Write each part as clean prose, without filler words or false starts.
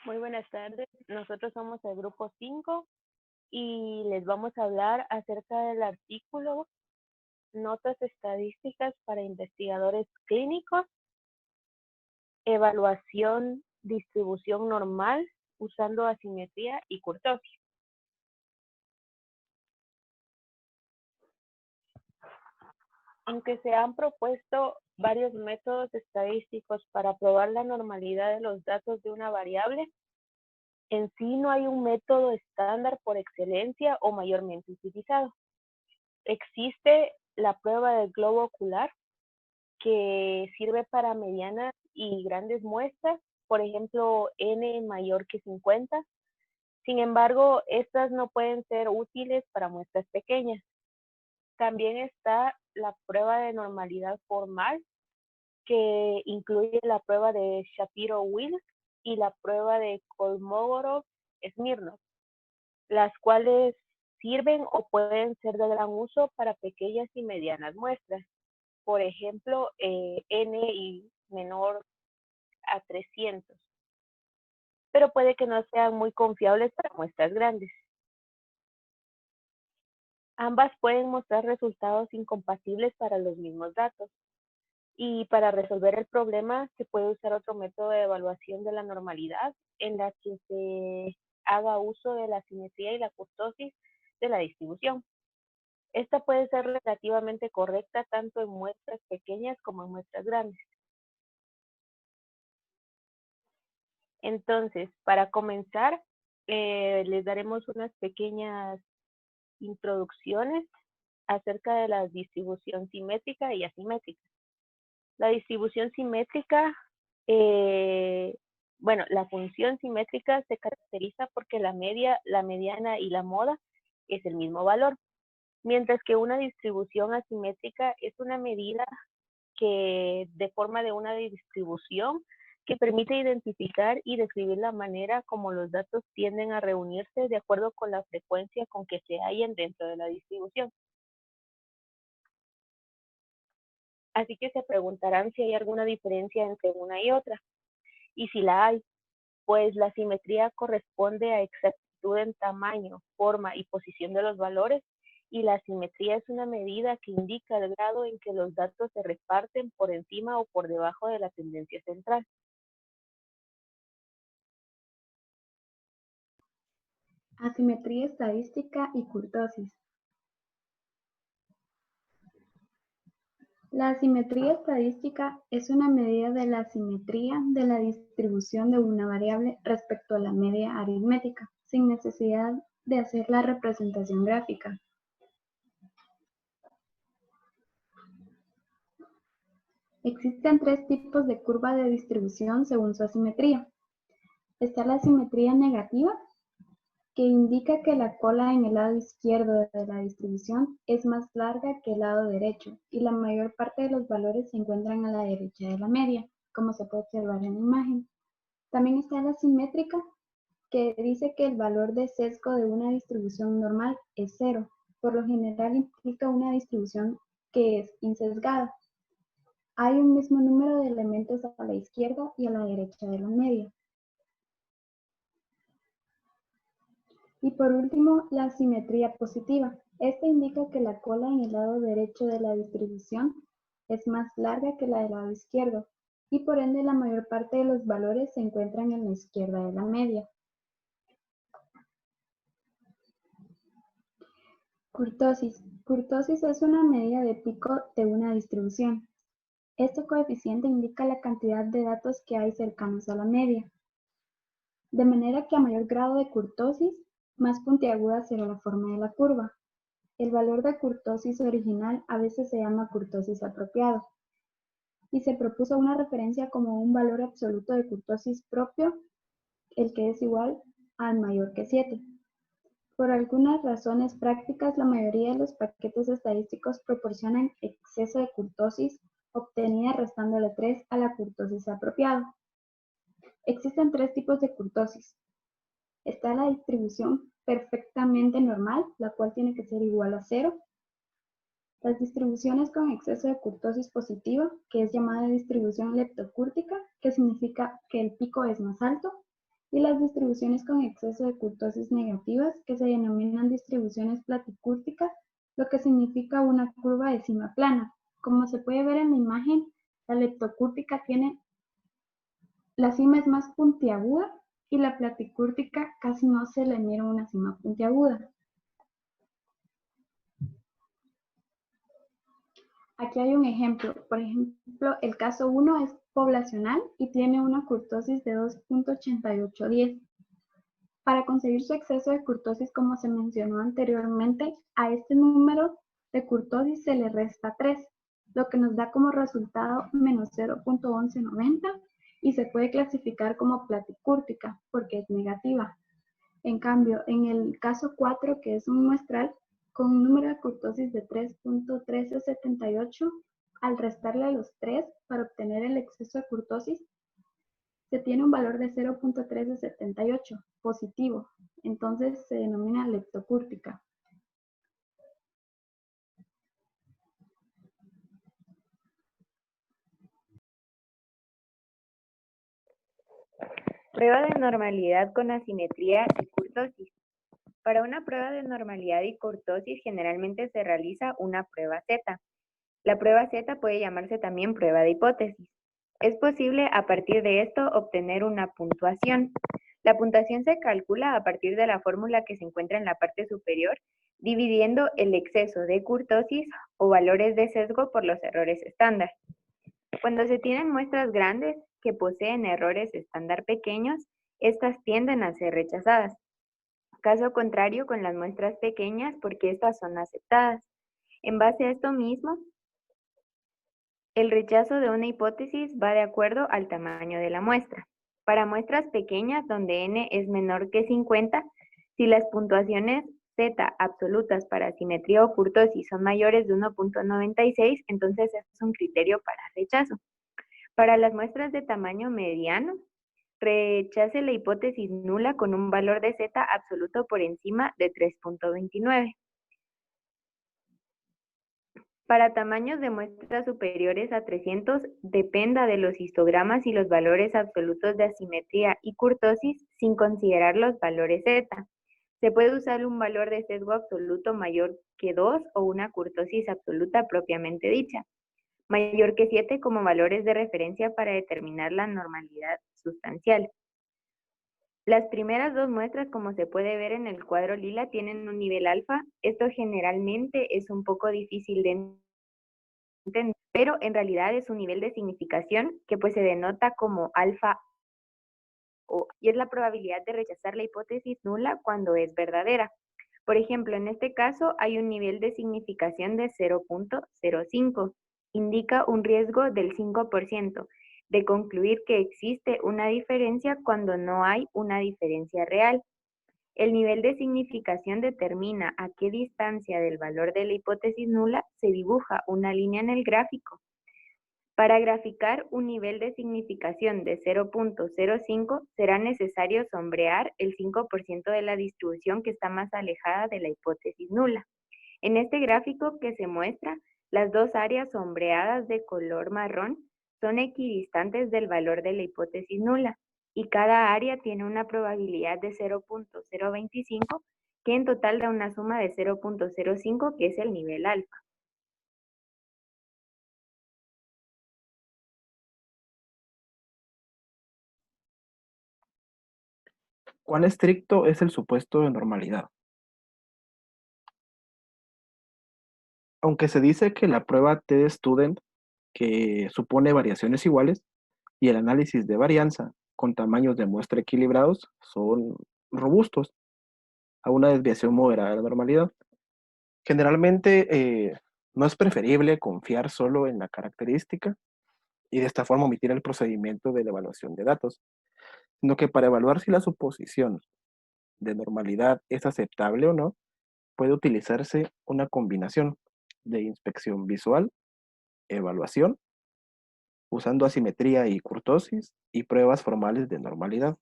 Muy buenas tardes. Nosotros somos el grupo 5 y les vamos a hablar acerca del artículo Notas estadísticas para investigadores clínicos, evaluación, distribución normal usando asimetría y kurtosis. Aunque se han propuesto varios métodos estadísticos para probar la normalidad de los datos de una variable, en sí no hay un método estándar por excelencia o mayormente utilizado. Existe la prueba del globo ocular, que sirve para medianas y grandes muestras, por ejemplo, n mayor que 50. Sin embargo, estas no pueden ser útiles para muestras pequeñas. También está la prueba de normalidad formal, que incluye la prueba de Shapiro-Wilk y la prueba de Kolmogorov-Smirnov, las cuales sirven o pueden ser de gran uso para pequeñas y medianas muestras. Por ejemplo, n y menor a 300, pero puede que no sean muy confiables para muestras grandes. Ambas pueden mostrar resultados incompatibles para los mismos datos. Y para resolver el problema se puede usar otro método de evaluación de la normalidad en la que se haga uso de la simetría y la kurtosis de la distribución. Esta puede ser relativamente correcta tanto en muestras pequeñas como en muestras grandes. Entonces, para comenzar, les daremos unas pequeñas introducciones acerca de la distribución simétrica y asimétrica. La distribución simétrica, eh, la función simétrica se caracteriza porque la media, la mediana y la moda es el mismo valor, mientras que una distribución asimétrica es una medida que de forma de una distribución que permite identificar y describir la manera como los datos tienden a reunirse de acuerdo con la frecuencia con que se hallen dentro de la distribución. Así que se preguntarán si hay alguna diferencia entre una y otra. Y si la hay, pues la simetría corresponde a exactitud en tamaño, forma y posición de los valores, y la simetría es una medida que indica el grado en que los datos se reparten por encima o por debajo de la tendencia central. Asimetría estadística y kurtosis. La asimetría estadística es una medida de la simetría de la distribución de una variable respecto a la media aritmética, sin necesidad de hacer la representación gráfica. Existen tres tipos de curva de distribución según su asimetría. Está la asimetría negativa, que indica que la cola en el lado izquierdo de la distribución es más larga que el lado derecho y la mayor parte de los valores se encuentran a la derecha de la media, como se puede observar en la imagen. También está la simétrica, que dice que el valor de sesgo de una distribución normal es 0. Por lo general implica una distribución que es insesgada. Hay un mismo número de elementos a la izquierda y a la derecha de la media. Y por último, la simetría positiva. Esta indica que la cola en el lado derecho de la distribución es más larga que la del lado izquierdo, y por ende la mayor parte de los valores se encuentran en la izquierda de la media. Kurtosis. Kurtosis es una medida de pico de una distribución. Este coeficiente indica la cantidad de datos que hay cercanos a la media. De manera que a mayor grado de kurtosis, más puntiaguda será la forma de la curva. El valor de kurtosis original a veces se llama kurtosis apropiado, y se propuso una referencia como un valor absoluto de kurtosis propio, el que es igual al mayor que 7. Por algunas razones prácticas, la mayoría de los paquetes estadísticos proporcionan exceso de kurtosis obtenida restándole 3 a la kurtosis apropiada. Existen tres tipos de kurtosis. Está la distribución perfectamente normal, la cual tiene que ser igual a 0. Las distribuciones con exceso de kurtosis positiva, que es llamada distribución leptocúrtica, que significa que el pico es más alto, y las distribuciones con exceso de kurtosis negativas, que se denominan distribuciones platicúrticas, lo que significa una curva de cima plana. Como se puede ver en la imagen, la leptocúrtica tiene la cima es más puntiaguda y la platicúrtica casi no se le mira una cima puntiaguda. Aquí hay un ejemplo. Por ejemplo, el caso 1 es poblacional y tiene una kurtosis de 2.8810. Para conseguir su exceso de kurtosis, como se mencionó anteriormente, a este número de kurtosis se le resta 3, lo que nos da como resultado menos 0.1190 y se puede clasificar como platicúrtica porque es negativa. En cambio, en el caso 4, que es un muestral, con un número de kurtosis de 3.1378, al restarle los 3 para obtener el exceso de kurtosis, se tiene un valor de 0.1378, positivo. Entonces se denomina leptocúrtica. Prueba de normalidad con asimetría y kurtosis. Para una prueba de normalidad y kurtosis generalmente se realiza una prueba Z. La prueba Z puede llamarse también prueba de hipótesis. Es posible a partir de esto obtener una puntuación. La puntuación se calcula a partir de la fórmula que se encuentra en la parte superior, dividiendo el exceso de kurtosis o valores de sesgo por los errores estándar. Cuando se tienen muestras grandes que poseen errores estándar pequeños, estas tienden a ser rechazadas. Caso contrario con las muestras pequeñas porque estas son aceptadas. En base a esto mismo, el rechazo de una hipótesis va de acuerdo al tamaño de la muestra. Para muestras pequeñas donde n es menor que 50, si las puntuaciones z absolutas para simetría o kurtosis son mayores de 1.96, entonces este es un criterio para rechazo. Para las muestras de tamaño mediano, rechace la hipótesis nula con un valor de z absoluto por encima de 3.29. Para tamaños de muestras superiores a 300, dependa de los histogramas y los valores absolutos de asimetría y kurtosis sin considerar los valores z. Se puede usar un valor de sesgo absoluto mayor que 2 o una kurtosis absoluta propiamente dicha, mayor que 7 como valores de referencia para determinar la normalidad sustancial. Las primeras dos muestras, como se puede ver en el cuadro lila, tienen un nivel alfa. Esto generalmente es un poco difícil de entender, pero en realidad es un nivel de significación que pues se denota como alfa O, y es la probabilidad de rechazar la hipótesis nula cuando es verdadera. Por ejemplo, en este caso hay un nivel de significación de 0.05. Indica un riesgo del 5% de concluir que existe una diferencia cuando no hay una diferencia real. El nivel de significación determina a qué distancia del valor de la hipótesis nula se dibuja una línea en el gráfico. Para graficar un nivel de significación de 0.05 será necesario sombrear el 5% de la distribución que está más alejada de la hipótesis nula. En este gráfico que se muestra, las dos áreas sombreadas de color marrón son equidistantes del valor de la hipótesis nula y cada área tiene una probabilidad de 0.025 que en total da una suma de 0.05 que es el nivel alfa. ¿Cuán estricto es el supuesto de normalidad? Aunque se dice que la prueba T-Student, que supone variaciones iguales, y el análisis de varianza con tamaños de muestra equilibrados son robustos a una desviación moderada de la normalidad. Generalmente no es preferible confiar solo en la característica y de esta forma omitir el procedimiento de la evaluación de datos, sino que para evaluar si la suposición de normalidad es aceptable o no, puede utilizarse una combinación de inspección visual, evaluación, usando asimetría y kurtosis y pruebas formales de normalidad.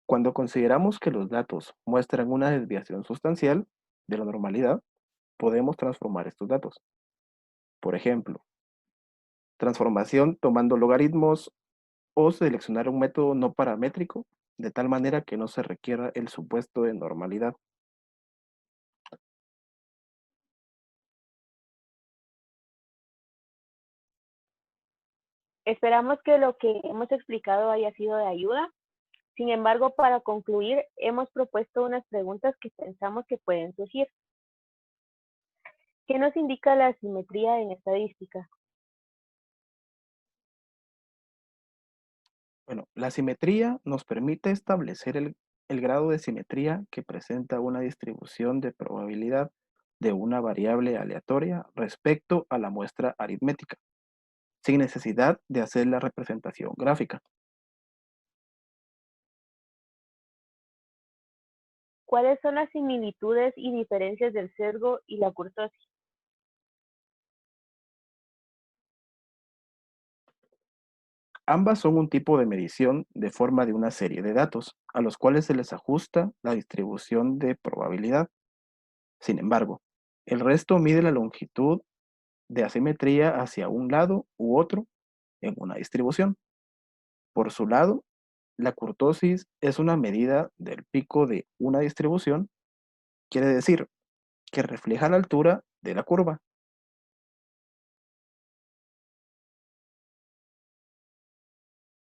Cuando consideramos que los datos muestran una desviación sustancial de la normalidad, podemos transformar estos datos. Por ejemplo, transformación tomando logaritmos o seleccionar un método no paramétrico, de tal manera que no se requiera el supuesto de normalidad. Esperamos que lo que hemos explicado haya sido de ayuda. Sin embargo, para concluir, hemos propuesto unas preguntas que pensamos que pueden surgir. ¿Qué nos indica la asimetría en estadística? Bueno, la simetría nos permite establecer el grado de simetría que presenta una distribución de probabilidad de una variable aleatoria respecto a la muestra aritmética, sin necesidad de hacer la representación gráfica. ¿Cuáles son las similitudes y diferencias del sesgo y la kurtosis? Ambas son un tipo de medición de forma de una serie de datos, a los cuales se les ajusta la distribución de probabilidad. Sin embargo, el resto mide la longitud de asimetría hacia un lado u otro en una distribución. Por su lado, la kurtosis es una medida del pico de una distribución, quiere decir que refleja la altura de la curva.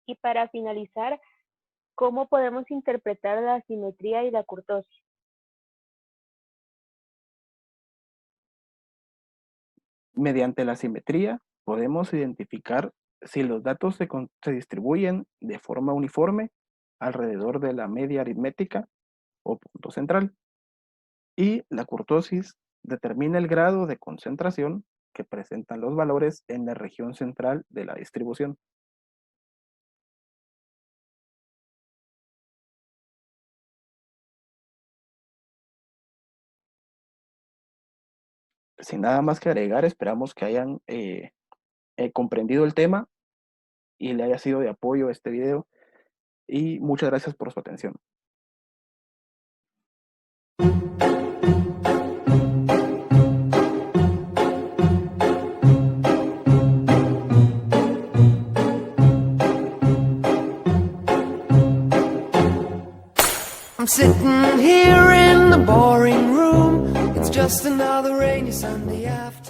Y para finalizar, ¿cómo podemos interpretar la asimetría y la kurtosis? Mediante la simetría podemos identificar si los datos se distribuyen de forma uniforme alrededor de la media aritmética o punto central. Y la kurtosis determina el grado de concentración que presentan los valores en la región central de la distribución. Sin nada más que agregar, esperamos que hayan comprendido el tema y le haya sido de apoyo este video. Y muchas gracias por su atención. I'm sitting here in the boring room. It's just another rainy Sunday afternoon.